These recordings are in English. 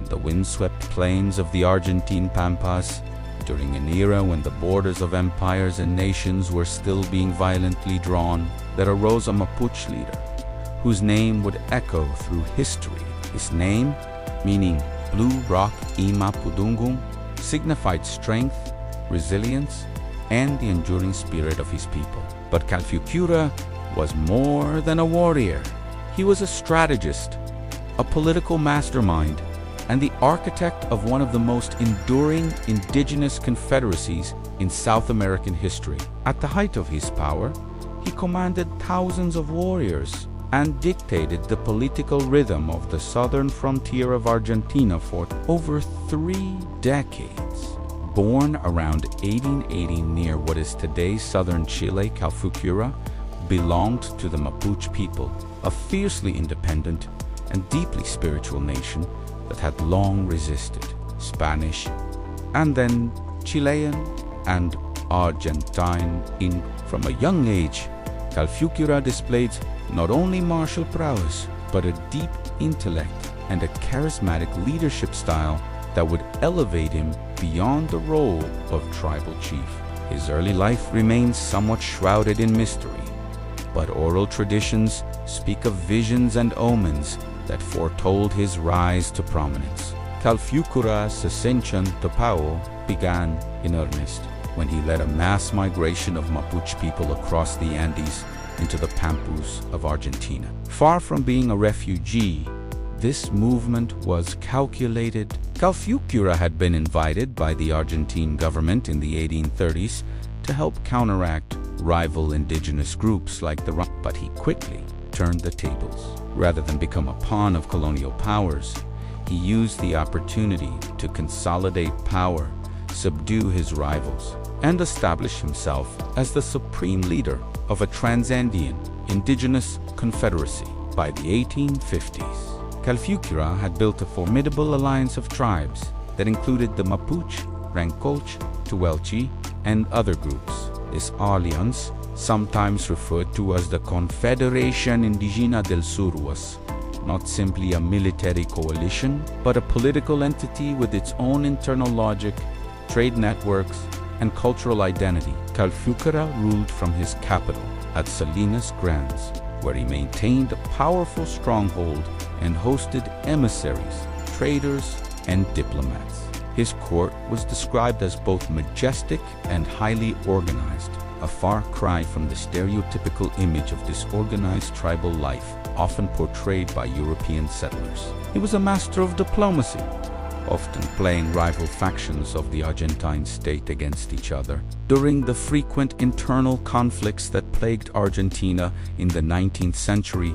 the windswept plains of the Argentine Pampas, during an era when the borders of empires and nations were still being violently drawn, there arose a Mapuche leader whose name would echo through history. His name, meaning Blue Rock e Mapudungun, signified strength, resilience, and the enduring spirit of his people. But Calfucurá was more than a warrior. He was a strategist, a political mastermind, and the architect of one of the most enduring indigenous confederacies in South American history. At the height of his power, he commanded thousands of warriors and dictated the political rhythm of the southern frontier of Argentina for over 3 decades. Born around 1880 near what is today southern Chile, Calfucurá belonged to the Mapuche people, a fiercely independent and deeply spiritual nation that had long resisted Spanish and then Chilean and Argentine. From a young age, Calfucurá displayed not only martial prowess, but a deep intellect and a charismatic leadership style that would elevate him beyond the role of tribal chief. His early life remains somewhat shrouded in mystery, but oral traditions speak of visions and omens that foretold his rise to prominence. Calfucurá's ascension to power began in earnest when he led a mass migration of Mapuche people across the Andes into the Pampas of Argentina. Far from being a refugee, this movement was calculated. Calfucurá had been invited by the Argentine government in the 1830s to help counteract rival indigenous groups like the but he quickly turned the tables. Rather than become a pawn of colonial powers, he used the opportunity to consolidate power, subdue his rivals, and establish himself as the supreme leader of a Trans-Andean indigenous confederacy. By the 1850s, Calfucurá had built a formidable alliance of tribes that included the Mapuche, Rankülche, Tehuelche, and other groups. This alliance, sometimes referred to as the Confederation Indígena del Sur, was not simply a military coalition, but a political entity with its own internal logic, trade networks, and cultural identity. Calfucurá ruled from his capital at Salinas Grandes, where he maintained a powerful stronghold and hosted emissaries, traders, and diplomats. His court was described as both majestic and highly organized, a far cry from the stereotypical image of disorganized tribal life often portrayed by European settlers. He was a master of diplomacy, often playing rival factions of the Argentine state against each other. During the frequent internal conflicts that plagued Argentina in the 19th century,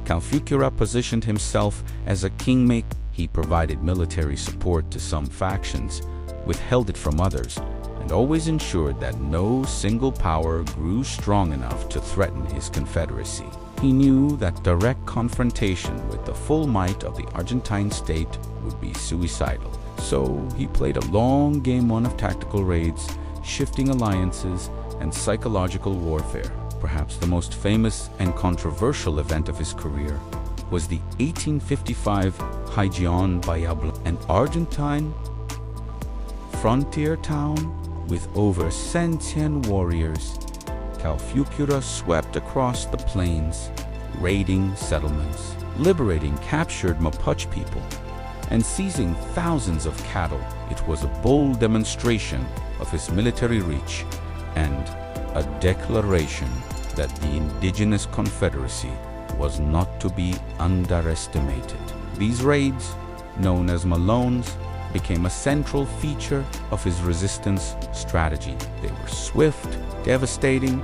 Calfucurá positioned himself as a kingmaker. He provided military support to some factions, withheld it from others, and always ensured that no single power grew strong enough to threaten his confederacy. He knew that direct confrontation with the full might of the Argentine state would be suicidal. So he played a long game of tactical raids, shifting alliances, and psychological warfare. Perhaps the most famous and controversial event of his career was the 1855 Higion Bayabla, an Argentine frontier town with over 1,000 warriors. Calfucurá swept across the plains, raiding settlements, liberating captured Mapuche people, and seizing thousands of cattle. It was a bold demonstration of his military reach and a declaration that the indigenous confederacy was not to be underestimated. These raids, known as Malones, became a central feature of his resistance strategy. They were swift, devastating,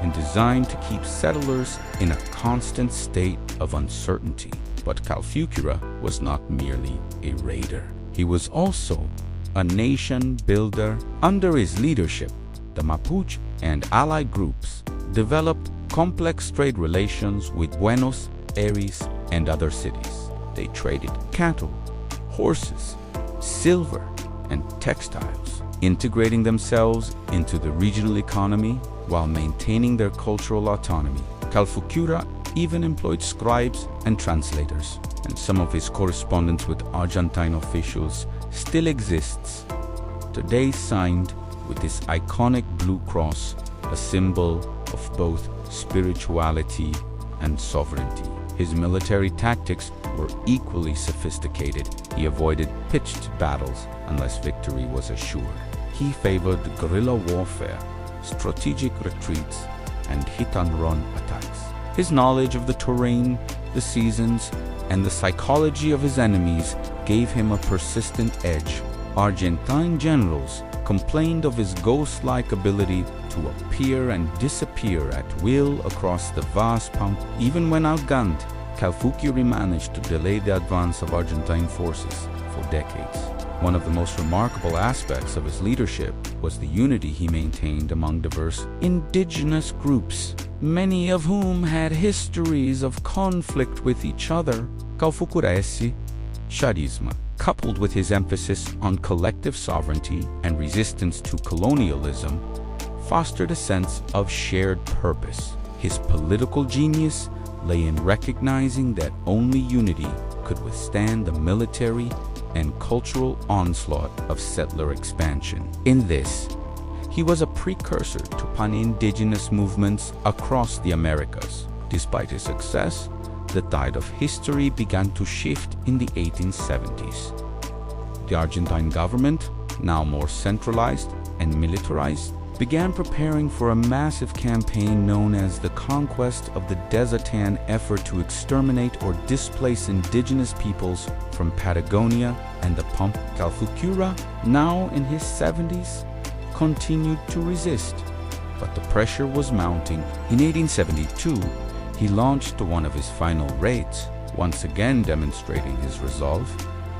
and designed to keep settlers in a constant state of uncertainty. But Calfucurá was not merely a raider. He was also a nation builder. Under his leadership, the Mapuche and allied groups developed complex trade relations with Buenos Aires and other cities. They traded cattle, horses, silver, and textiles, integrating themselves into the regional economy while maintaining their cultural autonomy. Calfucurá even employed scribes and translators, and some of his correspondence with Argentine officials still exists, today signed with this iconic blue cross, a symbol of both spirituality and sovereignty. His military tactics were equally sophisticated. He avoided pitched battles unless victory was assured. He favored guerrilla warfare, strategic retreats, and hit-and-run attacks. His knowledge of the terrain, the seasons, and the psychology of his enemies gave him a persistent edge. Argentine generals complained of his ghost-like ability to appear and disappear at will across the vast Pampas. Even when outgunned, Calfucurá managed to delay the advance of Argentine forces for decades. One of the most remarkable aspects of his leadership was the unity he maintained among diverse indigenous groups, many of whom had histories of conflict with each other. Calfucurá's charisma, coupled with his emphasis on collective sovereignty and resistance to colonialism, fostered a sense of shared purpose. His political genius lay in recognizing that only unity could withstand the military and cultural onslaught of settler expansion. In this, he was a precursor to pan-indigenous movements across the Americas. Despite his success, the tide of history began to shift in the 1870s. The Argentine government, now more centralized and militarized, began preparing for a massive campaign known as the conquest of the Desertan, effort to exterminate or displace indigenous peoples from Patagonia and the Pampas. Calfucurá, now in his 70s, continued to resist, but the pressure was mounting. In 1872, he launched one of his final raids, once again demonstrating his resolve,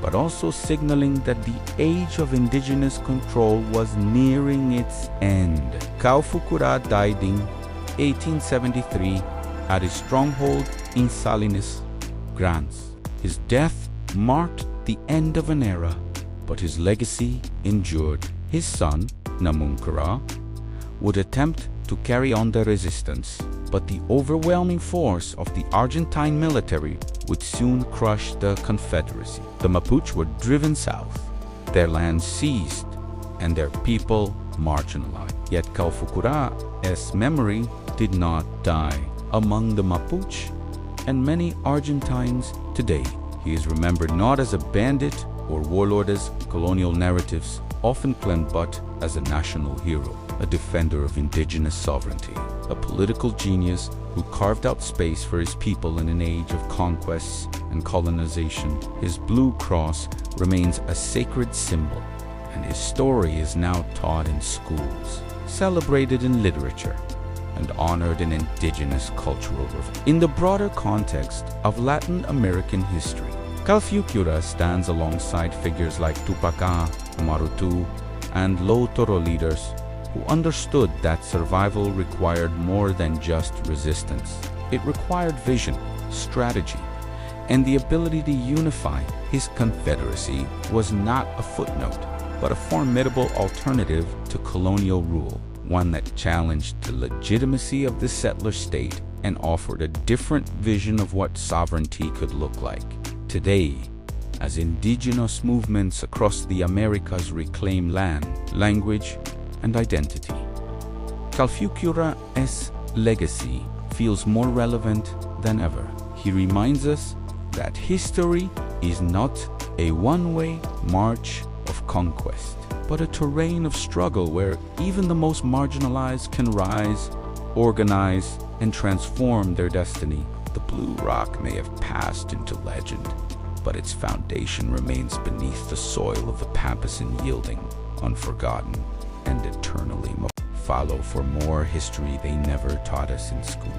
but also signaling that the age of indigenous control was nearing its end. Calfucurá died in 1873 at his stronghold in Salinas Grandes. His death marked the end of an era, but his legacy endured. His son, Namunkará, would attempt to carry on the resistance, but the overwhelming force of the Argentine military would soon crush the confederacy. The Mapuche were driven south, their land seized, and their people marginalized. Yet Calfucurá's memory did not die. Among the Mapuche and many Argentines today, he is remembered not as a bandit or warlord as colonial narratives often claim, but as a national hero, a defender of indigenous sovereignty, a political genius who carved out space for his people in an age of conquests and colonization. His blue cross remains a sacred symbol, and his story is now taught in schools, celebrated in literature, and honored in indigenous cultural review. In the broader context of Latin American history, Calfucurá stands alongside figures like Tupac Amarutu and Low Toro leaders who understood that survival required more than just resistance. It required vision, strategy, and the ability to unify. His confederacy was not a footnote, but a formidable alternative to colonial rule, one that challenged the legitimacy of the settler state and offered a different vision of what sovereignty could look like. Today, as indigenous movements across the Americas reclaim land, language, and identity, Calfucurá's legacy feels more relevant than ever. He reminds us that history is not a one-way march of conquest, but a terrain of struggle where even the most marginalized can rise, organize, and transform their destiny. The Blue Rock may have passed into legend, but its foundation remains beneath the soil of the Pampas, unyielding, unforgotten, and eternally. Follow for more history they never taught us in school.